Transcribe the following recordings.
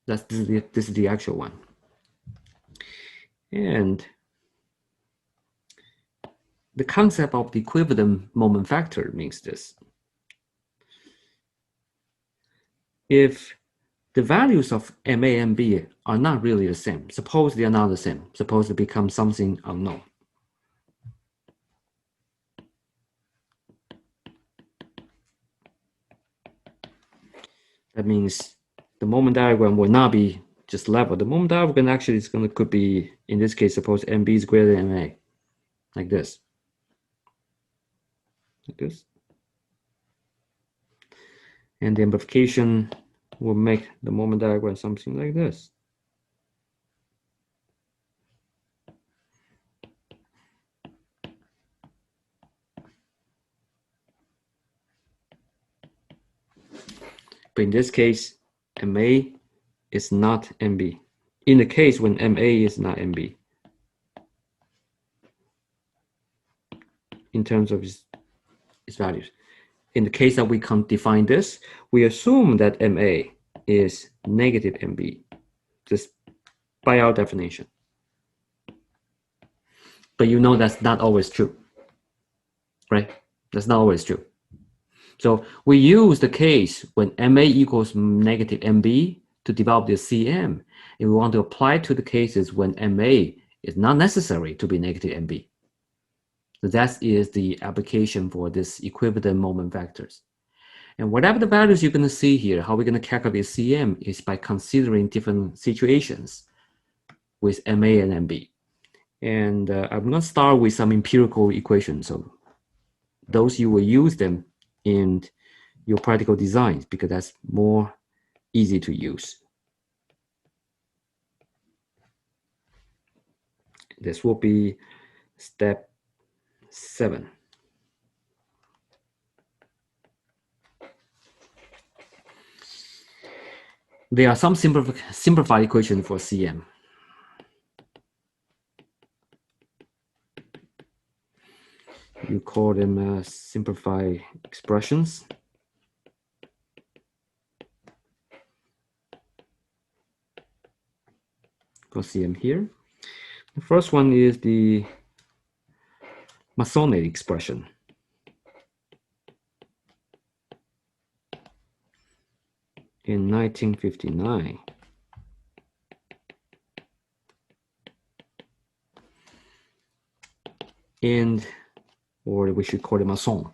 This is the actual one. And the concept of the equivalent moment factor means this. If the values of MA and B are not really the same, suppose they are not the same, suppose they become something unknown. That means the moment diagram will not be just level. The moment diagram actually could be, in this case, suppose MB is greater than MA, like this. Like this. And the amplification will make the moment diagram something like this. But in this case, MA is not MB. In the case when MA is not MB, in terms of its values. In the case that we can define this, we assume that MA is negative MB, just by our definition. But you know that's not always true, right? That's not always true. So we use the case when MA equals negative MB to develop the CM, and we want to apply to the cases when MA is not necessary to be negative MB. So that is the application for this equivalent moment vectors. And whatever the values you're going to see here, how we're going to calculate CM is by considering different situations with MA and MB. And I'm going to start with some empirical equations. So those you will use them in your practical designs because that's more easy to use. This will be step 7. There are some simplified equations for CM. You call them simplified expressions. For CM here. The first one is the Masonic expression. In 1959. Or we should call it Masson.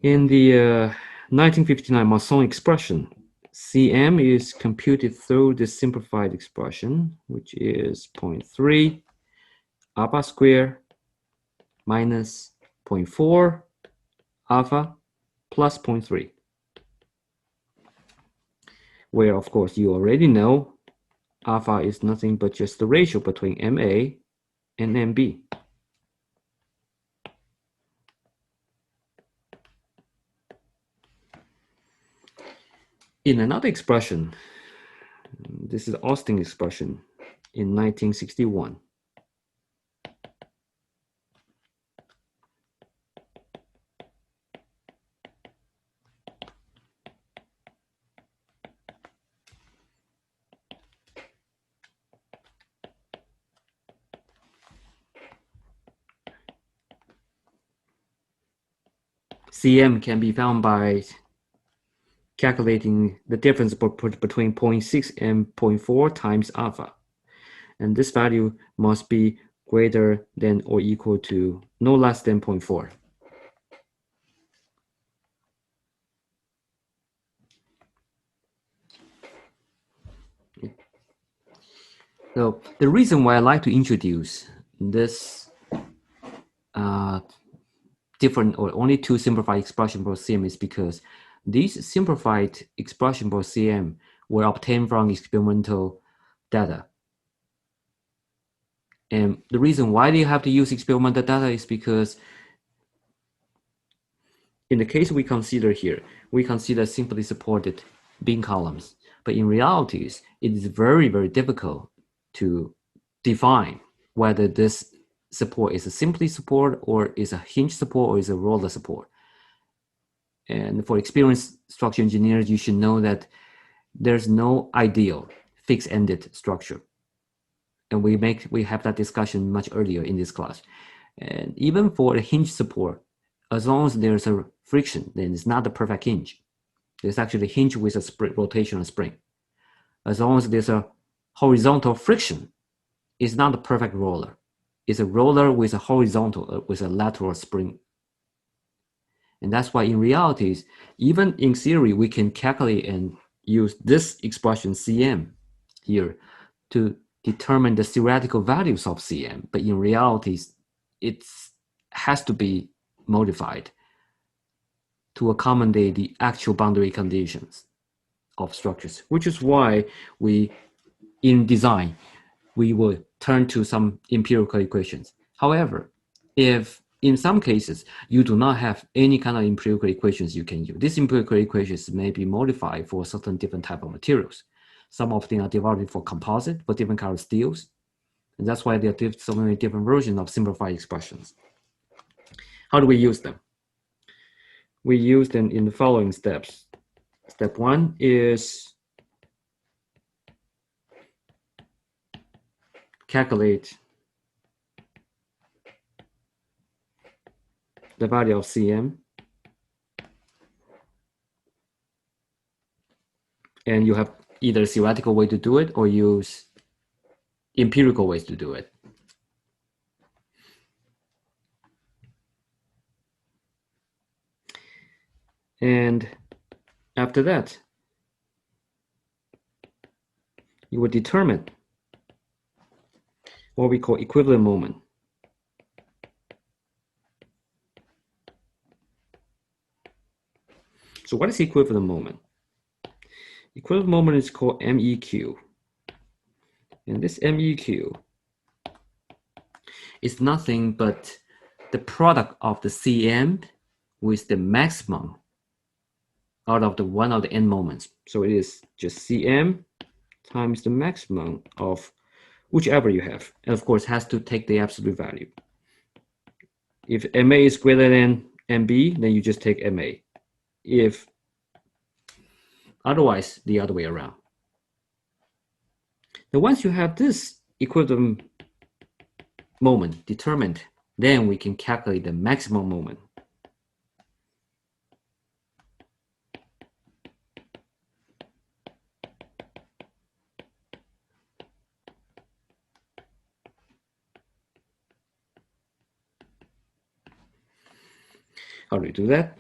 In the 1959 Masson expression, CM is computed through the simplified expression, which is 0.3 alpha squared minus 0.4 alpha plus 0.3. Where, of course, you already know alpha is nothing but just the ratio between MA and MB. In another expression, this is Austin expression in 1961. CM can be found by calculating the difference between 0.6 and 0.4 times alpha. And this value must be greater than or equal to no less than 0.4. So the reason why I like to introduce this different or only two simplified expression for CM is because these simplified expression for CM were obtained from experimental data. And the reason why they have to use experimental data is because in the case we consider here, we consider simply supported beam columns. But in reality, it is very, very difficult to define whether this support is a simply support or is a hinge support or is a roller support. And for experienced structural engineers, you should know that there's no ideal fixed-ended structure. And we have that discussion much earlier in this class. And even for a hinge support, as long as there's a friction, then it's not a perfect hinge. There's actually a hinge with a rotational spring. As long as there's a horizontal friction, it's not a perfect roller. It's a roller with a horizontal, with a lateral spring. And that's why in reality, even in theory, we can calculate and use this expression Cm here to determine the theoretical values of Cm. But in reality, it has to be modified to accommodate the actual boundary conditions of structures, which is why in design, we will turn to some empirical equations. However, if in some cases you do not have any kind of empirical equations you can use, these empirical equations may be modified for certain different type of materials. Some of them are developed for composite, for different kind of steels. And that's why there are so many different versions of simplified expressions. How do we use them? We use them in the following steps. Step one is calculate the value of Cm. And you have either a theoretical way to do it or use empirical ways to do it. And after that, you will determine what we call equivalent moment. So what is equivalent moment? Equivalent moment is called MEQ. And this MEQ is nothing but the product of the Cm with the maximum out of the one of the n moments. So it is just Cm times the maximum of whichever you have. And of course, has to take the absolute value. If MA is greater than MB, then you just take MA. If otherwise, the other way around. Now, once you have this equivalent moment determined, then we can calculate the maximum moment. How do we do that?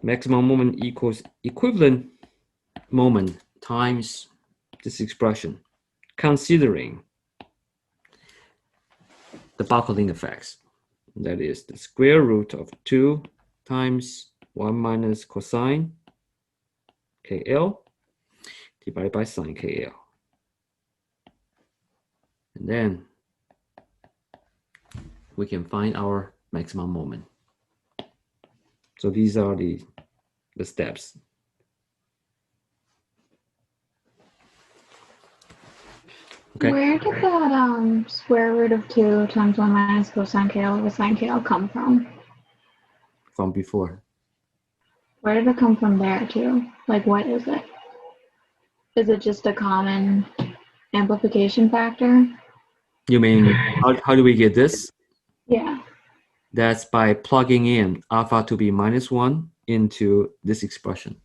Maximum moment equals equivalent moment times this expression, considering the buckling effects. That is the square root of 2 times 1 minus cosine KL divided by sine KL. And then we can find our maximum moment. So these are the steps. Okay. Where did that square root of 2 times 1 minus cosine KL over sine KL come from? From before. Where did it come from there too? Like, what is it? Is it just a common amplification factor? You mean, how do we get this? Yeah. That's by plugging in alpha to be -1 into this expression.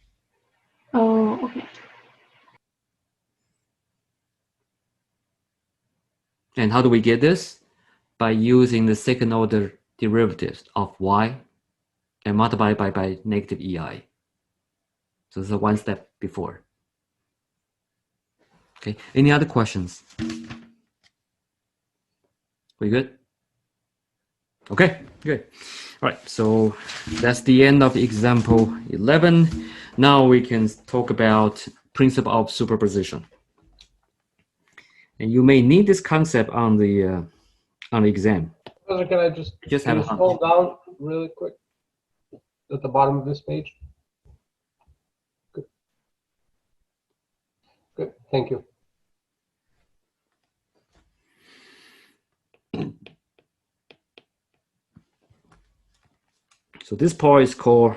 Oh, okay. And how do we get this? By using the second order derivatives of y and multiply by negative EI. So it's a one step before. Okay, any other questions? We good? Okay, good. All right, so that's the end of example 11. Now we can talk about principle of superposition. And you may need this concept on the exam. Professor, can I just have a scroll down really quick at the bottom of this page? Good. Good. Thank you. So this part is called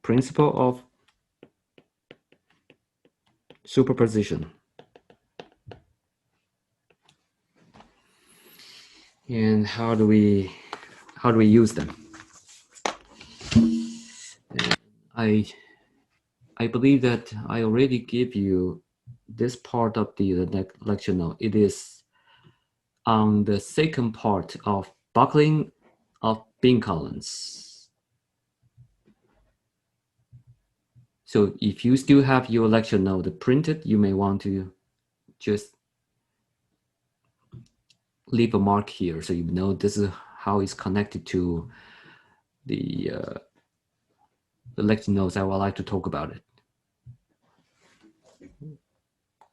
principle of superposition. And how do we use them? And I believe that I already gave you this part of the lecture note. It is on the second part of buckling of beam columns. So if you still have your lecture note printed, you may want to just leave a mark here so you know this is how it's connected to the lecture notes. I would like to talk about it.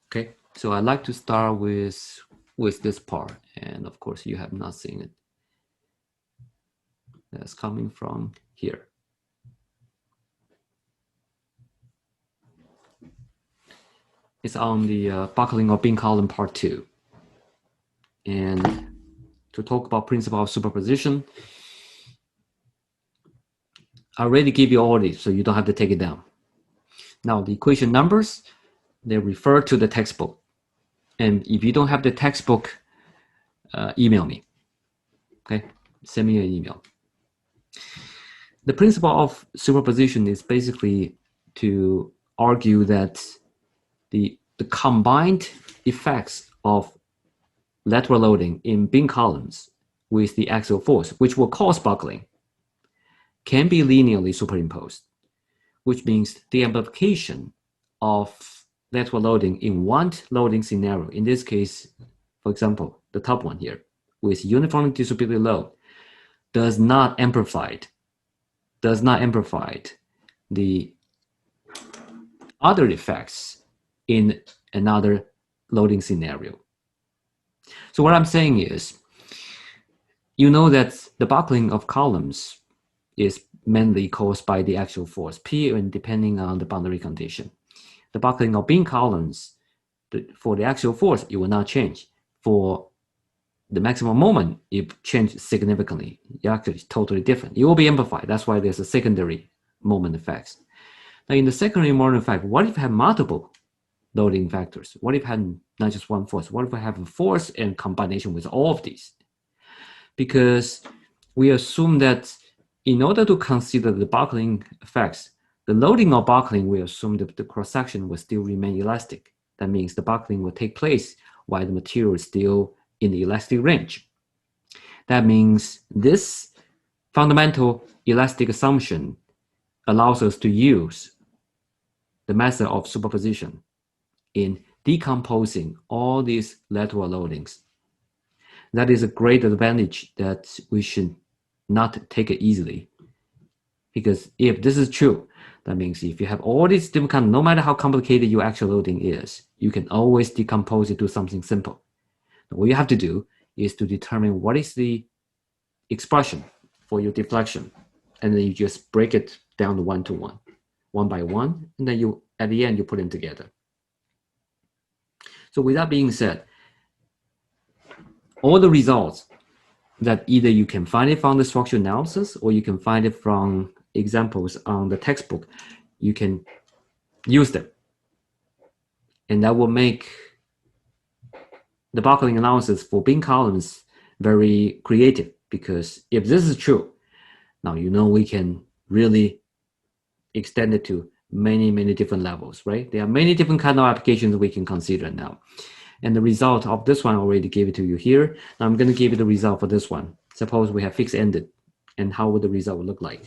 Okay, so I'd like to start with this part, and of course you have not seen it. That's coming from here. It's on the buckling of beam column part 2. And to talk about principle of superposition, I already gave you all this, so you don't have to take it down. Now the equation numbers, they refer to the textbook. And if you don't have the textbook, email me. Okay, send me an email. The principle of superposition is basically to argue that the combined effects of lateral loading in beam columns with the axial force, which will cause buckling, can be linearly superimposed, which means the amplification of lateral loading in one loading scenario, in this case, for example, the top one here, with uniformly distributed load, does not amplify the other effects in another loading scenario. So what I'm saying is, you know that the buckling of columns is mainly caused by the axial force P, and depending on the boundary condition. The buckling of beam columns, for the axial force, it will not change. For the maximum moment, it changes significantly. It actually is totally different. It will be amplified. That's why there's a secondary moment effects. Now, in the secondary moment effect, what if you have multiple loading factors? What if you had not just one force? What if I have a force in combination with all of these? Because we assume that in order to consider the buckling effects, the loading of buckling, we assume that the cross-section will still remain elastic. That means the buckling will take place while the material is still in the elastic range. That means this fundamental elastic assumption allows us to use the method of superposition in decomposing all these lateral loadings. That is a great advantage that we should not take it easily. Because if this is true, that means if you have all these different kinds, no matter how complicated your actual loading is, you can always decompose it to something simple. What you have to do is to determine what is the expression for your deflection. And then you just break it down to one, one by one, and then you, at the end, you put them together. So with that being said, all the results that either you can find it from the structural analysis or you can find it from examples on the textbook, you can use them. And that will make the buckling analysis for beam columns very creative, because if this is true, now you know we can really extend it to many, many different levels, right? There are many different kind of applications we can consider now. And the result of this one I already gave it to you here. Now I'm going to give you the result for this one. Suppose we have fixed ended, and how would the result look like?